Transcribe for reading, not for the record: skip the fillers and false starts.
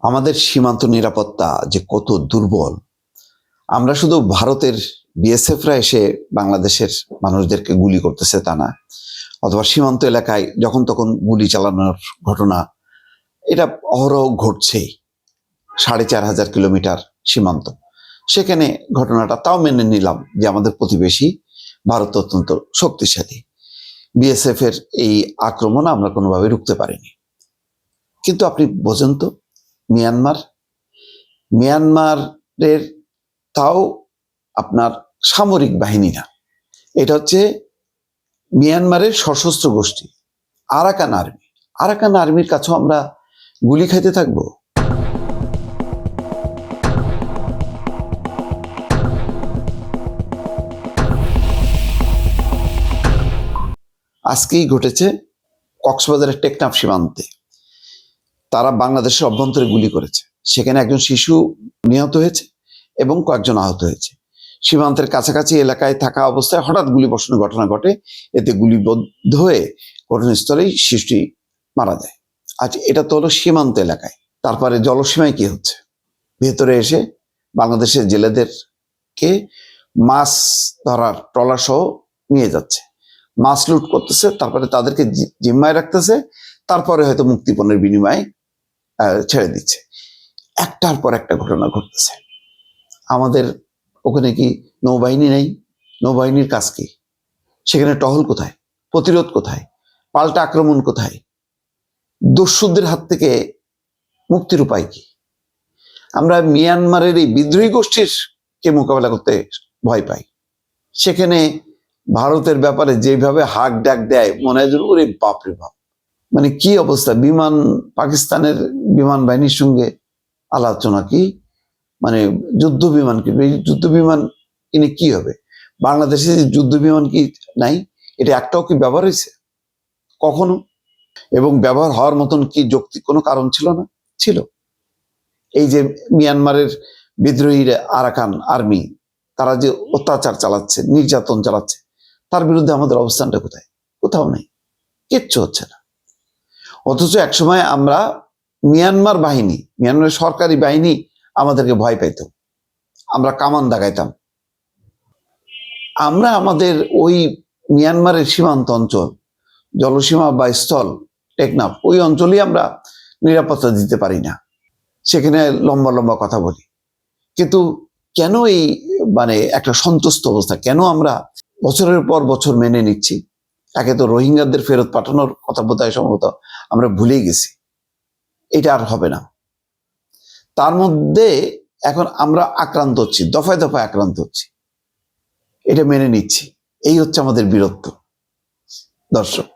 আমাদের সীমান্ত নিরাপত্তা যে কত দুর্বল, আমরা শুধু ভারতের বিএসএফরা এসে বাংলাদেশের মানুষদেরকে গুলি করতেছে তা না, অথবা সীমান্ত এলাকায় যখন তখন গুলি চালানোর ঘটনা এটা অহরহ ঘটছেই। ৪,৫০০ কিলোমিটার সীমান্ত, সেখানে ঘটনাটা তাও মেনে নিলাম যে আমাদের প্রতিবেশী ভারত অত্যন্ত শক্তিশালী, বিএসএফ এর এই আক্রমণ আমরা কোনোভাবে রুখতে পারিনি। কিন্তু আপনি বোঝেন তো, মিয়ানমারের তাও আপনার সামরিক বাহিনী না, এটা হচ্ছে মিয়ানমারের সশস্ত্র গোষ্ঠী আরাকান আর্মি। আরাকান আর্মির কাছেও আমরা গুলি খাইতে থাকবো? আজকেই ঘটেছে কক্সবাজারের টেকনাফ সীমান্তে, তারা বাংলাদেশের অভ্যন্তরে গুলি করেছে, সেখানে একজন শিশু নিহত হয়েছে এবং কয়েকজন আহত হয়েছে। সীমান্তের কাছাকাছি এলাকায় থাকা অবস্থায় হঠাৎ গুলি বর্ষণের ঘটনা ঘটে, এতে গুলিবদ্ধ হয়ে ঘটনাস্থলেই শিশুটি মারা যায়। আজ এটা তো হলো সীমান্ত এলাকায়, তারপরে জলসীমায় কি হচ্ছে? ভেতরে এসে বাংলাদেশের জেলেদেরকে মাছ ধরার ট্রলার সহ নিয়ে যাচ্ছে, মাছ লুট করতেছে, তারপরে তাদেরকে জিম্মায় রাখতেছে, তারপরে হয়তো মুক্তিপণের বিনিময়ে ছেড়ে দিচ্ছে। একটার পর একটা ঘটনা ঘটতেছে। আমাদের ওখানে কি নৌবাহিনী নেই? নৌবাহিনীর কাজ কি? সেখানে টহল কোথায়? প্রতিরোধ কোথায়? পাল্টা আক্রমণ কোথায়? দস্যুদের হাত থেকে মুক্তির উপায় কি? আমরা মিয়ানমারের এই বিদ্রোহী গোষ্ঠীর কে মোকাবেলা করতে ভয় পাই। সেখানে ভারতের ব্যাপারে যেভাবে হাক ডাক দেয়, মনে হয় ওরে বাপরে বাপ, মানে কি অবস্থা! পাকিস্তানের বিমান বাহিনীর সঙ্গে আলোচনা, কি মানে যুদ্ধ বিমান কিনবে, এই যুদ্ধ বিমান কিনে কি হবে? বাংলাদেশে যে যুদ্ধ বিমান কি নাই? এটা একটাও কি ব্যবহার হয়েছে কখনো? এবং ব্যবহার হওয়ার মতন কি যৌক্তিক কোনো কারণ ছিল না? ছিল। এই যে মিয়ানমারের বিদ্রোহী আরাকান আর্মি, তারা যে অত্যাচার চালাচ্ছে, নির্যাতন চালাচ্ছে, তার বিরুদ্ধে আমাদের অবস্থানটা কোথায়? কোথাও নেই, কিচ্ছু হচ্ছে না। অথচ একসময় আমরা মিয়ানমারের সরকারি বাহিনী আমাদেরকে ভয় পাইত, আমরা কামান দাগাইতাম। আমরা আমাদের ওই মিয়ানমারের সীমান্ত অঞ্চল, জলসীমা বা স্থল টেকনাফ, ওই অঞ্চলেই আমরা নিরাপত্তা দিতে পারি না, সেখানে লম্বা লম্বা কথা বলি। কিন্তু কেন এই একটা সন্তুষ্ট অবস্থা? কেন আমরা বছরের পর বছর মেনে নিচ্ছি? একে তো রোহিঙ্গাদের ফেরত পাঠানোর কথা বোধহয় সম্ভবত আমরা ভুলেই গেছি, এটা আর হবে না। তার মধ্যে এখন আমরা আক্রান্ত হচ্ছি, দফায় দফায় আক্রান্ত হচ্ছি, এটা মেনে নিচ্ছি। এই হচ্ছে আমাদের বীরত্ব। দর্শক।